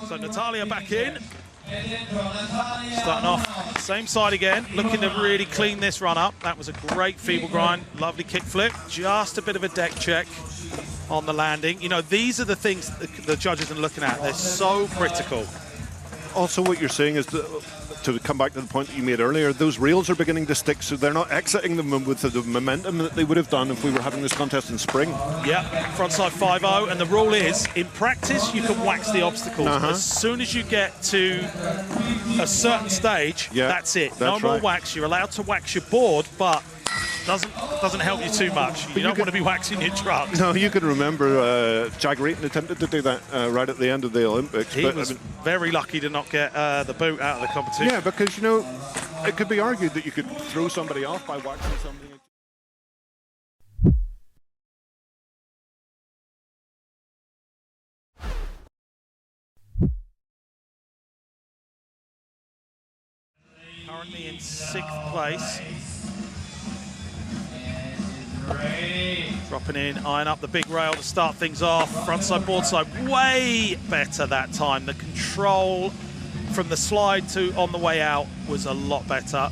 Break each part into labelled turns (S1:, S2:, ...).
S1: So Natalia back in. Starting off same side again, looking to really clean this run up. That was a great feeble grind, lovely kick flip. Just a bit of a deck check on the landing. You know, these are the things the judges are looking at. They're so critical.
S2: Also, what you're saying is that, to come back to the point that you made earlier, those rails are beginning to stick, so they're not exiting them with the momentum that they would have done if we were having this contest in spring.
S1: Yeah, frontside 5-0, and the rule is, in practice, you can wax the obstacles. As soon as you get to a certain stage, that's it. No more wax. You're allowed to wax your board, but doesn't help you too much. You don't want to be waxing your truck.
S2: No, you can remember Jag Rayton attempted to do that right at the end of the Olympics.
S1: He was very lucky to not get the boot out of the competition.
S2: Yeah, because, you know, it could be argued that you could throw somebody off by waxing something.
S1: Currently in 6th place. Dropping in, eyeing up the big rail to start things off. Frontside, boardside, way better that time. The control from the slide to on the way out was a lot better.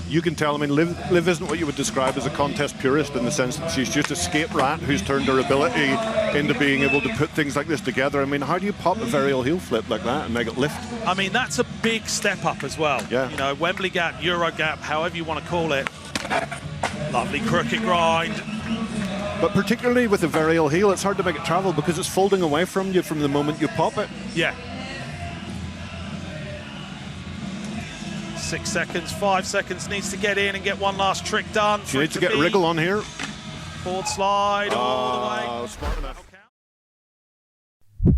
S2: You can tell, I mean, Liv isn't what you would describe as a contest purist, in the sense that she's just a skate rat who's turned her ability into being able to put things like this together. I mean, how do you pop a varial heel flip like that and make it lift?
S1: I mean, that's a big step up as well.
S2: Yeah.
S1: You know, Wembley gap, Euro gap, however you want to call it. Lovely crooked grind.
S2: But particularly with the varial heel, it's hard to make it travel because it's folding away from you from the moment you pop it.
S1: Yeah. 6 seconds, 5 seconds, needs to get in and get one last trick done.
S2: She needs to get a wriggle on here.
S1: Board slide all the way.
S2: Smart enough.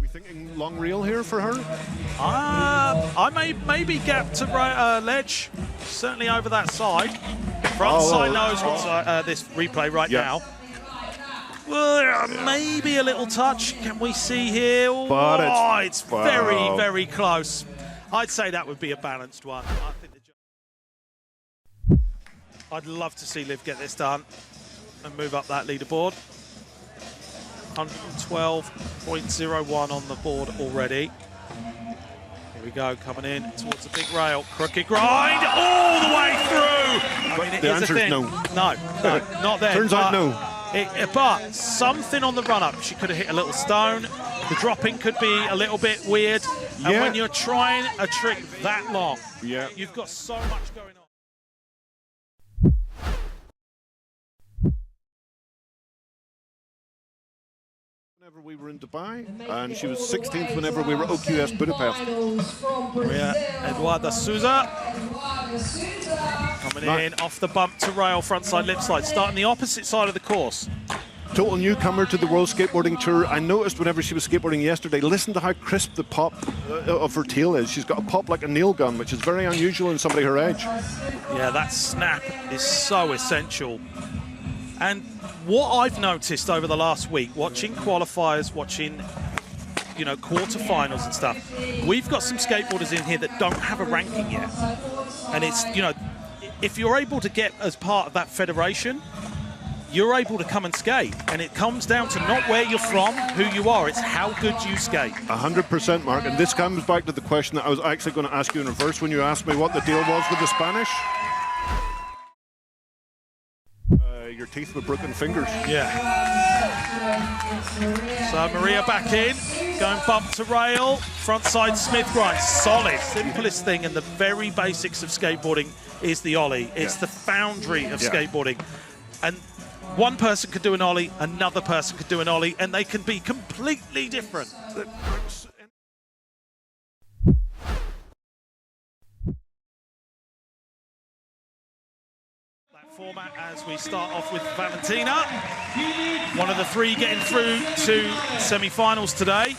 S2: We thinking long reel here for her?
S1: I maybe gap to ledge, certainly over that side. Front side nose what's this replay right now. Well, maybe a little touch. Can we see here?
S2: But
S1: it's very, very close. I'd say that would be a balanced one. I'd love to see Liv get this done and move up that leaderboard. 112.01 on the board already. Here we go, coming in towards the big rail. Crooked grind all the way through. I mean,
S2: the answer is no.
S1: No, not there.
S2: Turns out no.
S1: But something on the run-up. She could have hit a little stone. The dropping could be a little bit weird. And when you're trying a trick that long, you've got so much going on.
S2: Whenever we were in Dubai, and she was 16th whenever we were OQS Budapest.
S1: Maria Eduarda Souza coming in off the bump to rail, frontside lip slide, starting the opposite side of the course.
S2: Total newcomer to the World Skateboarding Tour. I noticed whenever she was skateboarding yesterday, listen to how crisp the pop of her tail is. She's got a pop like a nail gun, which is very unusual in somebody her age.
S1: Yeah, that snap is so essential. And what I've noticed over the last week, watching qualifiers, watching, you know, quarterfinals and stuff, we've got some skateboarders in here that don't have a ranking yet. And it's, you know, if you're able to get as part of that federation, you're able to come and skate. And it comes down to not where you're from, who you are, it's how good you skate.
S2: 100%, Mark. And this comes back to the question that I was actually going to ask you in reverse when you asked me what the deal was with the Spanish. Your teeth with broken fingers.
S1: Yeah. So Maria back in, going bump to rail, frontside Smith grind, solid. Simplest thing in the very basics of skateboarding is the ollie. It's the foundry of skateboarding. And one person could do an ollie, another person could do an ollie, and they can be completely different. Format as we start off with Valentina, one of the three getting through to semi-finals today,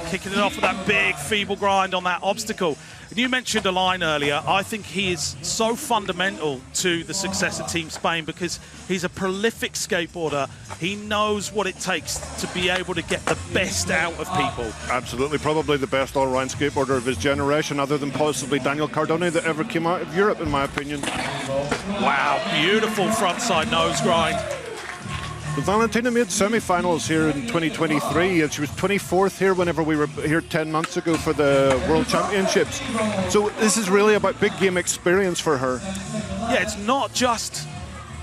S1: kicking it off with that big feeble grind on that obstacle. And you mentioned a line earlier. I think he is so fundamental to the success of Team Spain because he's a prolific skateboarder. He knows what it takes to be able to get the best out of people. Absolutely,
S2: probably the best all-round skateboarder of his generation, other than possibly Daniel Cardone that ever came out of Europe, in my opinion.
S1: Wow, beautiful frontside nose grind.
S2: But Valentina made semi-finals here in 2023, and she was 24th here whenever we were here 10 months ago for the World Championships. So this is really about big game experience for her.
S1: Yeah, it's not just,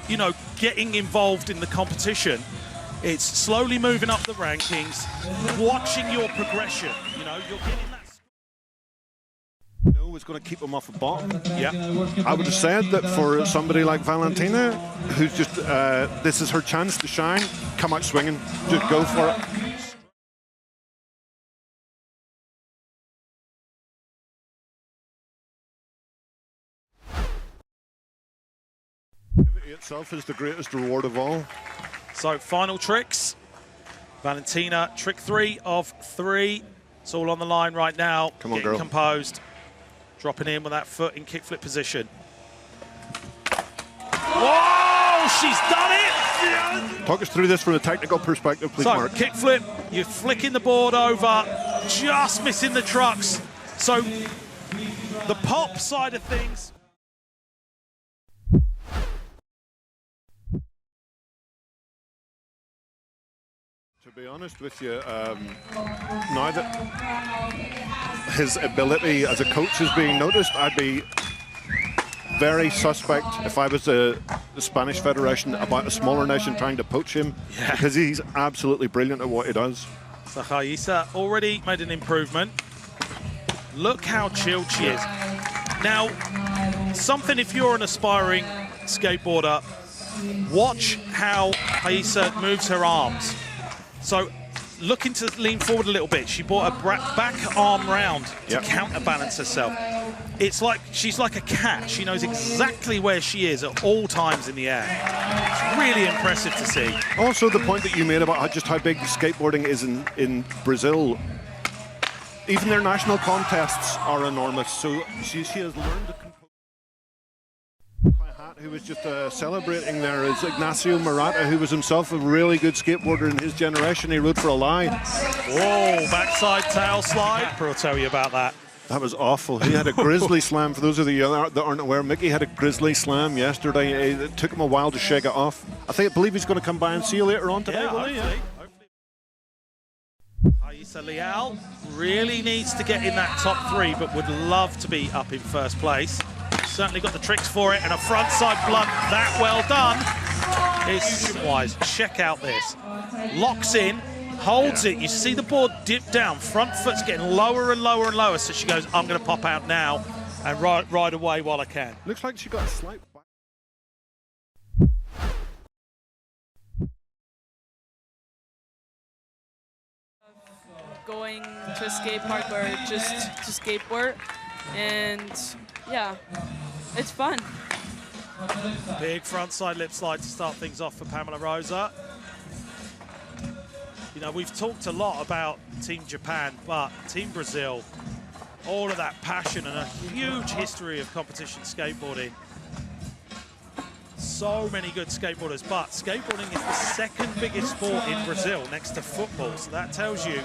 S1: you know, getting involved in the competition. It's slowly moving up the rankings, watching your progression. You know, you're getting that.
S2: No, was going to keep them off the bottom.
S1: Yeah.
S2: I would have said that for somebody like Valentina, who's just, this is her chance to shine, come out swinging, just go for it. Activity itself is the greatest reward of all.
S1: So final tricks. Valentina, trick 3 of 3. It's all on the line right now.
S2: Come on,
S1: getting
S2: girl.
S1: composed. Dropping in with that foot in kickflip position. Whoa, she's done it!
S2: Talk us through this from a technical perspective, please,
S1: So,
S2: Mark.
S1: kickflip, you're flicking the board over, just missing the trucks. So, the pop side of things.
S2: To be honest with you, now that his ability as a coach is being noticed, I'd be very suspect if I was the Spanish Federation about a smaller nation trying to poach him, because he's absolutely brilliant at what he does.
S1: So Raisa already made an improvement. Look how chilled she is. Now, something if you're an aspiring skateboarder, watch how Raisa moves her arms. So looking to lean forward a little bit. She brought her back arm round to counterbalance herself. It's like she's like a cat. She knows exactly where she is at all times in the air. It's really impressive to see.
S2: Also, the point that you made about just how big skateboarding is in Brazil, even their national contests are enormous. So she has learned to compose. Who was just celebrating there is Ignacio Murata, who was himself a really good skateboarder in his generation. He rode for a lie.
S1: Whoa, backside tail slide. Capper will tell you about that.
S2: That was awful. He had a grizzly slam. For those of you that aren't aware, Mickey had a grizzly slam yesterday. It took him a while to shake it off. I believe he's going to come by and see you later on today, will he?
S1: Hopefully. Raisa Leal really needs to get in that top 3, but would love to be up in first place. Certainly got the tricks for it, and a frontside blunt that well done. It's wise. Check out this. Locks in, holds it. You see the board dip down. Front foot's getting lower and lower and lower. So she goes, I'm going to pop out now and ride away while I can.
S2: Looks like she got a slight back.
S3: Going to a skate park or just to skateboard, and yeah, it's fun.
S1: Big frontside lip slide to start things off for Pamela Rosa. You know, we've talked a lot about Team Japan, but Team Brazil, all of that passion and a huge history of competition skateboarding. So many good skateboarders, but skateboarding is the second biggest sport in Brazil next to football. So that tells you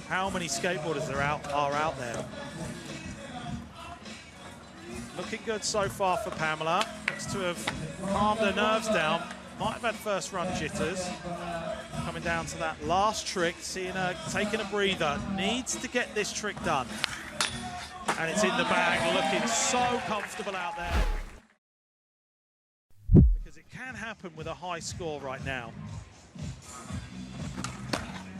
S1: how many skateboarders are out there. Looking good so far for Pamela. Looks to have calmed her nerves down. Might have had first run jitters. Coming down to that last trick, seeing her taking a breather. Needs to get this trick done. And it's in the bag, looking so comfortable out there. Because it can happen with a high score right now.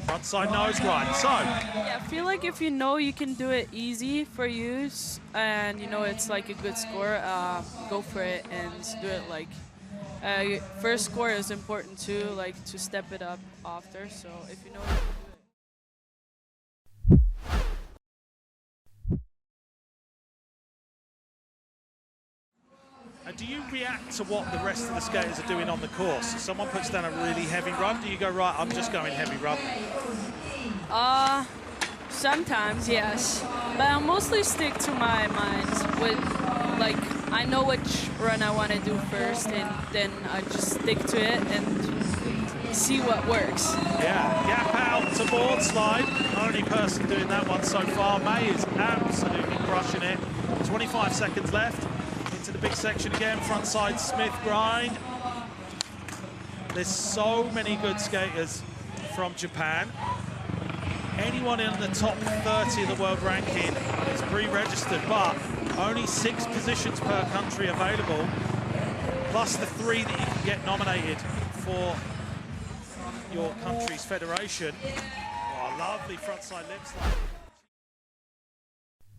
S1: Frontside nose grind, so.
S3: Yeah, I feel like if you know you can do it easy for use and you know it's like a good score, go for it and do it like, first score is important too, like to step it up after, so if you know you can do it.
S1: And do you react to what the rest of the skaters are doing on the course? If someone puts down a really heavy run, do you go, right, I'm just going heavy run?
S3: Sometimes, yes. But I mostly stick to my mind with, like, I know which run I want to do first, and then I just stick to it and see what works.
S1: Yeah, gap out to board slide. Only person doing that one so far. May is absolutely crushing it. 25 seconds left. Into the big section again, frontside Smith grind. There's so many good skaters from Japan. Anyone in the top 30 of the world ranking is pre-registered, but only 6 positions per country available, plus the 3 that you can get nominated for your country's federation. Oh, lovely frontside lip slide.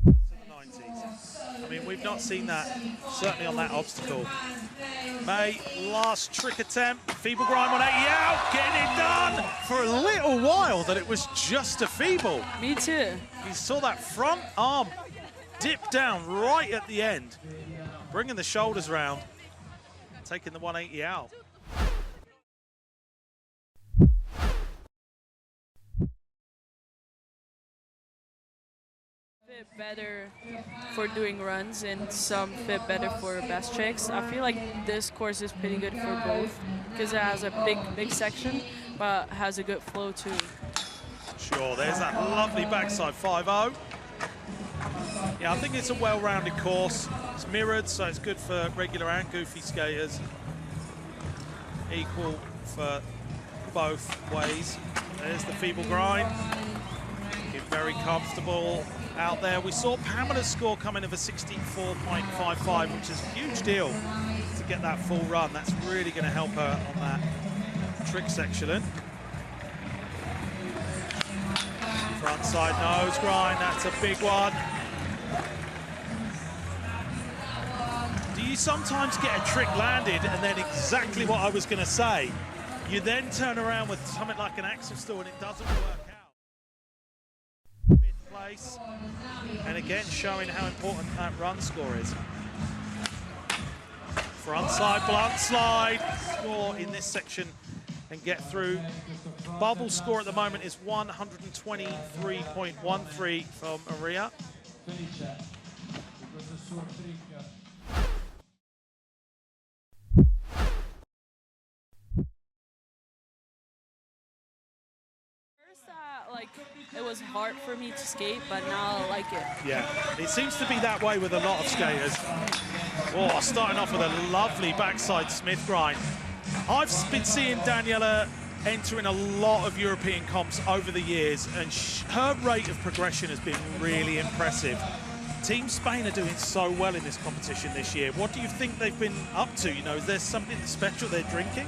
S1: To the 90s. I mean, we've not seen that, certainly on that obstacle. May, last trick attempt. Feeble grind 180 out, getting it done. For a little while that it was just a feeble.
S3: Me too.
S1: You saw that front arm dip down right at the end, bringing the shoulders round, taking the 180 out.
S3: Fit better for doing runs and some fit better for best tricks. I feel like this course is pretty good for both because it has a big section, but has a good flow too.
S1: Sure, there's that lovely backside 5-0. Yeah, I think it's a well-rounded course. It's mirrored, so it's good for regular and goofy skaters. Equal for both ways. There's the feeble grind. Get very comfortable out there. We saw Pamela's score come in of a 64.55, which is a huge deal to get that full run. That's really going to help her on that trick section. Front side nose grind, that's a big one. Do you sometimes get a trick landed and then exactly what I was going to say, you then turn around with something like an axle stool and it doesn't work out? 5th place, and again showing how important that run score is. Front side blunt slide, score in this section and get through. Bubble score at the moment is 123.13 from Maria.
S3: Like, it was hard for me to skate, but now I like it.
S1: Yeah, it seems to be that way with a lot of skaters. Oh, starting off with a lovely backside Smith grind. I've been seeing Daniela enter in a lot of European comps over the years, and her rate of progression has been really impressive. Team Spain are doing so well in this competition this year. What do you think they've been up to? You know, is there something special they're drinking?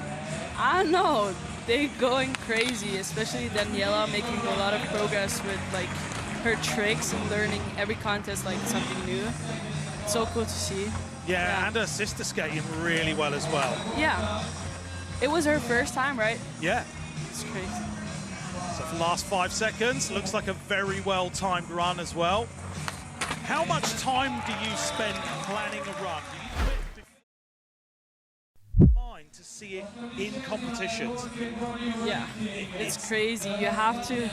S3: I don't know. They're going crazy, especially Daniela, making a lot of progress with like her tricks and learning every contest like something new. It's so cool to see.
S1: Yeah, and her sister skating really well as well.
S3: Yeah. It was her first time, right?
S1: Yeah.
S3: It's crazy.
S1: So for the last 5 seconds, looks like a very well-timed run as well. How much time do you spend planning a run? Do you do it before mind to see it in competitions?
S3: Yeah, it's crazy. You have to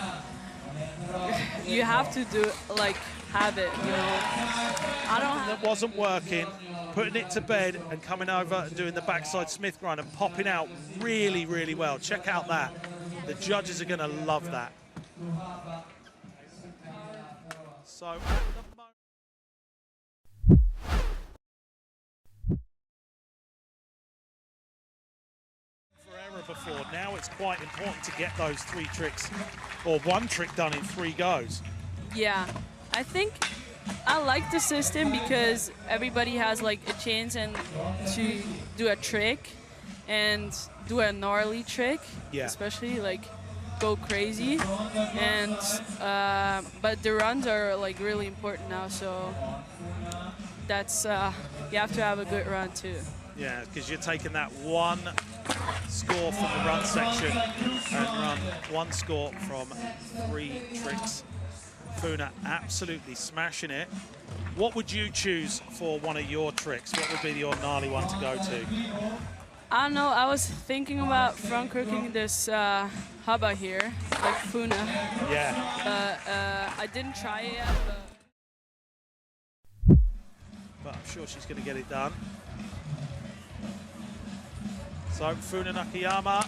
S3: do like have it, you know. I don't have
S1: that wasn't working, putting it to bed and coming over and doing the backside Smith grind and popping out really, really well. Check out that. The judges are going to love that. So at the moment, forever before. Now it's quite important to get those 3 tricks or 1 trick done in 3 goes.
S3: Yeah, I think I like the system because everybody has like a chance and to do a trick and do a gnarly trick,
S1: Yeah.
S3: especially like go crazy. And but the runs are like really important now, so that's you have to have a good run too.
S1: Yeah, because you're taking that 1 score from the run section and run 1 score from 3 tricks. Funa absolutely smashing it. What would you choose for one of your tricks? What would be your gnarly one to go to?
S3: I don't know, I was thinking about front crooking this hubba here, like Funa.
S1: Yeah.
S3: I didn't try it yet,
S1: But I'm sure she's going to get it done. So Funa Nakayama,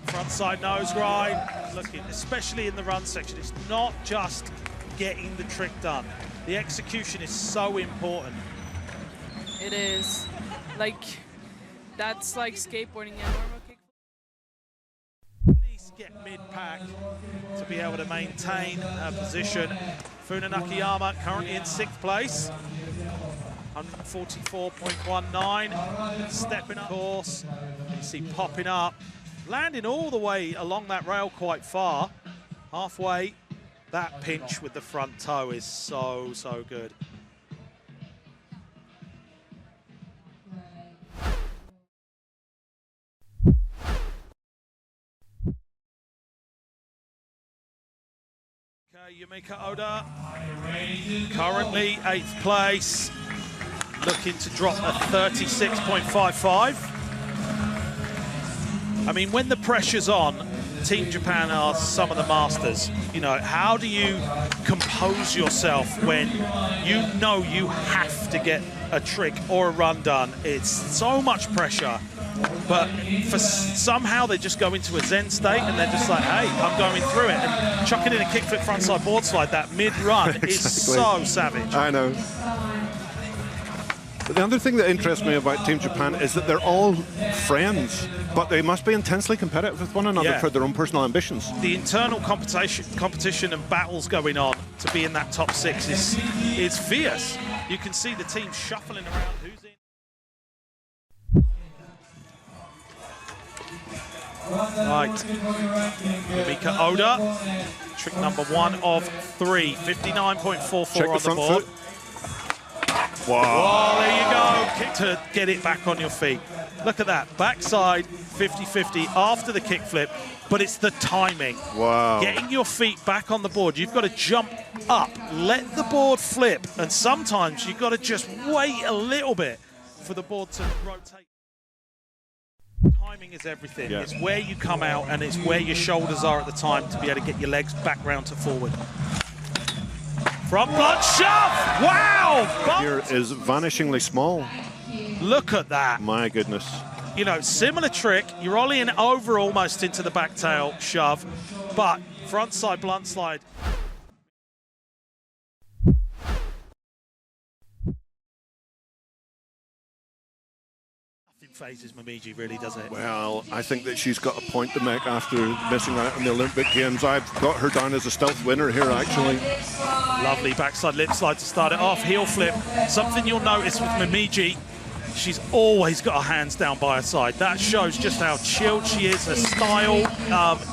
S1: front side nose grind. Looking, especially in the run section, it's not just getting the trick done. The execution is so important.
S3: it is. Like, that's like skateboarding. Yeah, normal
S1: Get mid-pack to be able to maintain her position. Funa Nakayama currently in 6th place. 144.19. Stepping up course. You see popping up. Landing all the way along that rail quite far. Halfway. That pinch with the front toe is so, so good. Yumika Oda, currently 8th place, looking to drop a 36.55. I mean, when the pressure's on, Team Japan are some of the masters. You know, how do you compose yourself when you know you have to get a trick or a run done? It's so much pressure. But somehow they just go into a zen state and they're just like, hey, I'm going through it. And chucking in a kickflip frontside board slide, that mid-run
S2: exactly.
S1: is so savage.
S2: I know. But the other thing that interests me about Team Japan is that they're all friends, but they must be intensely competitive with one another for their own personal ambitions.
S1: The internal competition and battles going on to be in that top 6 is fierce. You can see the team shuffling around who's in. Right, Yumika Oda, trick number 1 of 3, 59.44 on the board.
S2: Wow.
S1: Oh, there you go, kick to get it back on your feet. Look at that, backside 50-50 after the kickflip, but it's the timing.
S2: Wow.
S1: Getting your feet back on the board, you've got to jump up, let the board flip, and sometimes you've got to just wait a little bit for the board to rotate. Timing is everything. Yeah. It's where you come out and it's where your shoulders are at the time to be able to get your legs back round to forward. Front blunt shove! Wow!
S2: Here is vanishingly small.
S1: Look at that.
S2: My goodness.
S1: You know, similar trick. You're ollieing over almost into the back tail shove, but front side blunt slide. Phases Momiji, really, does it?
S2: Well, I think that she's got a point to make after missing out on the Olympic Games. I've got her down as a stealth winner here, actually.
S1: Lovely backside lip slide to start it off. Heel flip. Something you'll notice with Momiji, she's always got her hands down by her side. That shows just how chilled she is. Her style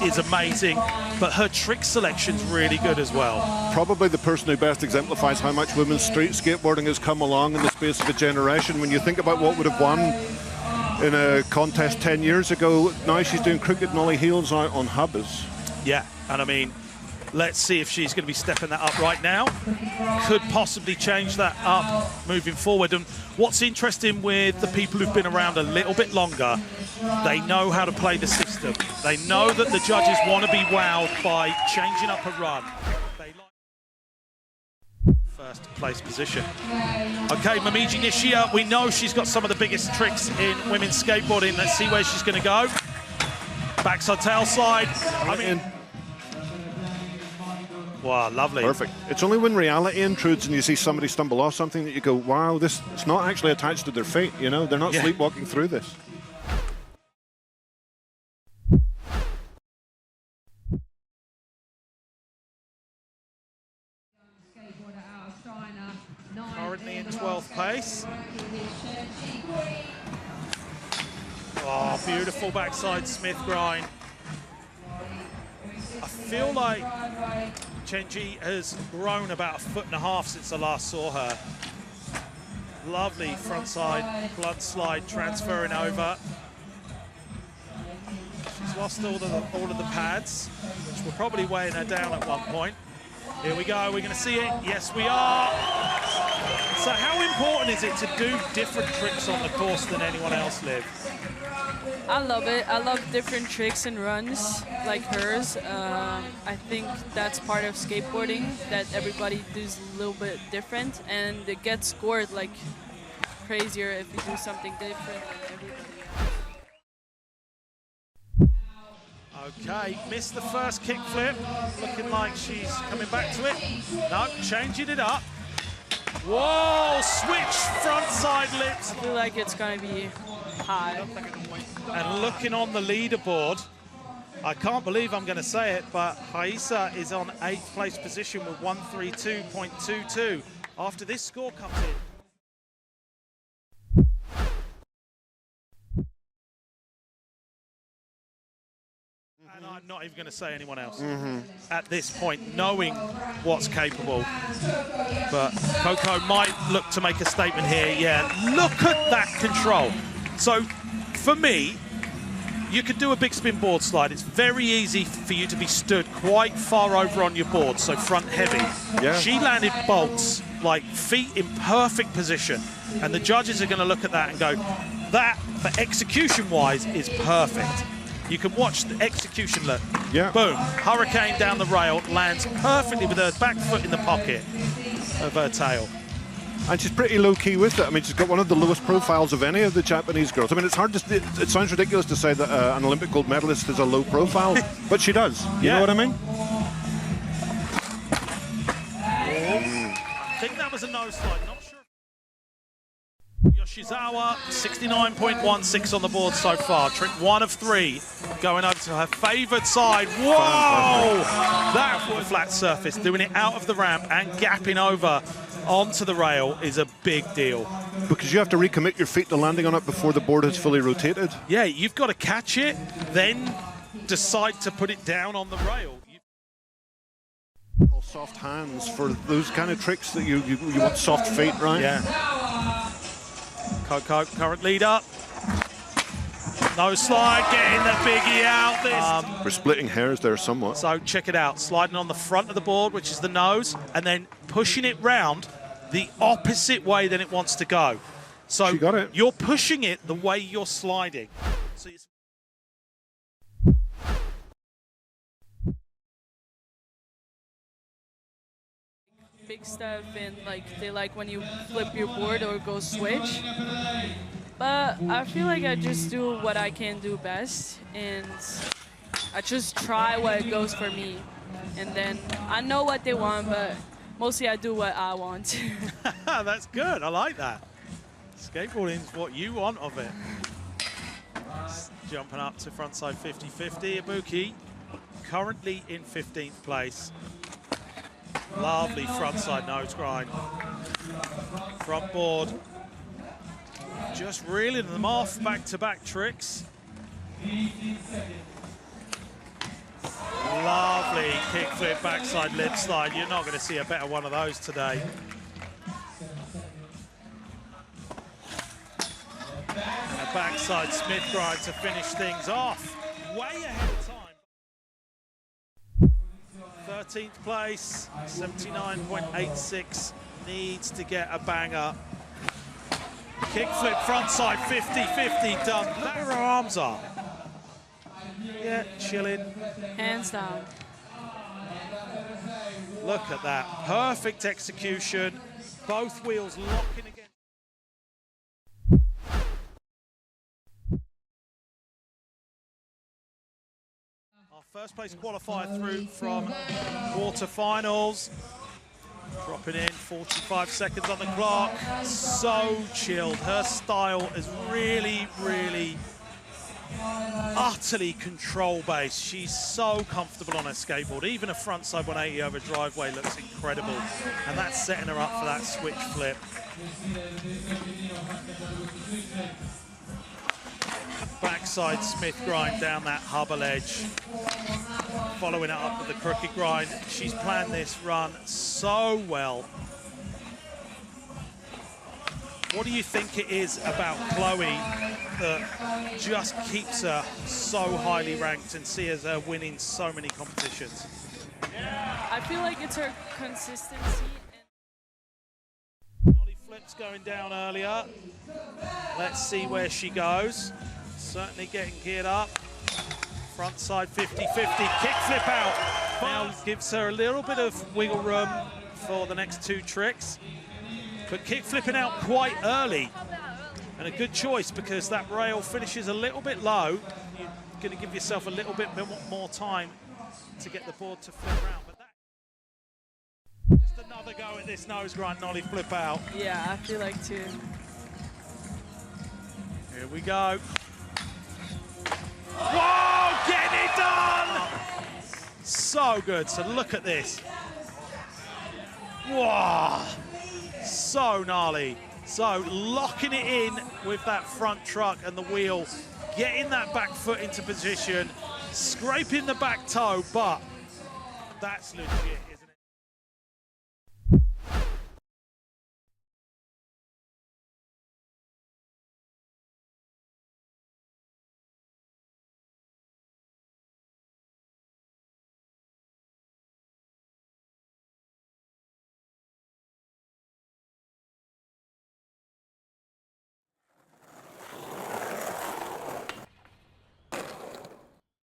S1: is amazing, but her trick selection's really good as well.
S2: Probably the person who best exemplifies how much women's street skateboarding has come along in the space of a generation. When you think about what would have won in a contest 10 years ago, now she's doing crooked nollie heels out on hubbas.
S1: Yeah, and I mean, let's see if she's going to be stepping that up right now. Could possibly change that up moving forward. And what's interesting with the people who've been around a little bit longer, they know how to play the system. They know that the judges want to be wowed by changing up a run. First place position. Okay, Momiji Nishia, we know she's got some of the biggest tricks in women's skateboarding. Let's see where she's going to go. Backside tail slide. I mean, wow, lovely.
S2: Perfect. It's only when reality intrudes and you see somebody stumble off something that you go, wow, it's not actually attached to their feet, you know? They're not sleepwalking through this.
S1: Currently in 12th place. Oh, beautiful backside Smith grind. I feel like Chenji has grown about 1.5 feet since I last saw her. Lovely frontside blood slide transferring over. She's lost all of the pads, which were probably weighing her down at one point. Here we go, we're going to see it. Yes, we are. So how important is it to do different tricks on the course than anyone else, Liv?
S3: I love it. I love different tricks and runs like hers. I think that's part of skateboarding, that everybody does a little bit different, and it gets scored like crazier if you do something different than everybody else.
S1: Okay, missed the first kick flip. Looking like she's coming back to it. No, changing it up. Whoa, switch frontside lips.
S3: I feel like it's going to be high.
S1: And looking on the leaderboard, I can't believe I'm going to say it, but Haisa is on 8th place position with 132.22 after this score comes in. And I'm not even going to say anyone else at this point, knowing what's capable. But Coco might look to make a statement here. Yeah, look at that control. So, for me, you can do a big spin board slide. It's very easy for you to be stood quite far over on your board, so front heavy.
S2: Yeah.
S1: She landed bolts, like feet in perfect position. And the judges are going to look at that and go, that, for execution-wise, is perfect. You can watch the execution look.
S2: Yeah.
S1: Boom. Hurricane down the rail, lands perfectly with her back foot in the pocket of her tail.
S2: And she's pretty low-key with it. I mean, she's got one of the lowest profiles of any of the Japanese girls. I mean, it's hard to... It sounds ridiculous to say that an Olympic gold medalist has a low profile, but she does. You know what I mean?
S1: I think that was a nose slide. Not sure. Yoshizawa, 69.16 on the board so far. Trick 1 of 3 going over to her favoured side. Whoa! That was flat surface, doing it out of the ramp and gapping over onto the rail is a big deal.
S2: Because you have to recommit your feet to landing on it before the board has fully rotated.
S1: Yeah, you've got to catch it, then decide to put it down on the rail.
S2: Soft hands for those kind of tricks that you want soft feet, right?
S1: Yeah. Coco, current leader. No slide, getting the biggie out this.
S2: We're splitting hairs there somewhat.
S1: So check it out, sliding on the front of the board, which is the nose, and then pushing it round the opposite way than it wants to go. So
S2: She got it.
S1: You're pushing it the way you're sliding. So it's
S3: Big stuff and like they like when you flip your board or go switch. But I feel like I just do what I can do best and I just try what goes for me. And then I know what they want, but mostly I do what I want.
S1: That's good, I like that. Skateboarding is what you want of it. Jumping up to frontside 50-50, Ibuki currently in 15th place. Lovely frontside nose grind. Front board. Just reeling them off, back-to-back tricks. Lovely kickflip backside lip slide. You're not going to see a better one of those today. And a backside Smith grind to finish things off. Way ahead of time. 13th place, 79.86, needs to get a banger. Kickflip frontside 50-50 done. Look where her arms are. Yeah, chilling.
S3: Hands down.
S1: Look at that, perfect execution. Both wheels locking again. First place qualifier through from quarterfinals. Dropping in 45 seconds on the clock. So chilled. Her style is really, really utterly control-based. She's so comfortable on her skateboard. Even a frontside 180 over driveway looks incredible. And that's setting her up for that switch flip. Backside Smith grind down that hubble edge. Following it up with the crooked grind. She's planned this run so well. What do you think it is about Chloe that just keeps her so highly ranked and sees her winning so many competitions?
S3: I feel like it's her consistency.
S1: Nollie flips going down earlier. Let's see where she goes. Certainly getting geared up. Front side 50-50, kick flip out. Now gives her a little bit of wiggle room for the next two tricks. But kick flipping out quite early. And a good choice because that rail finishes a little bit low. You're going to give yourself a little bit more time to get the board to flip around. But that, just another go at this nose grind, nollie flip out.
S3: Yeah, I feel like too.
S1: Here we go. Whoa, getting it done! so good. So look at this. Wow, so gnarly. So locking it in with that front truck and the wheel, getting that back foot into position, scraping the back toe, but that's legit.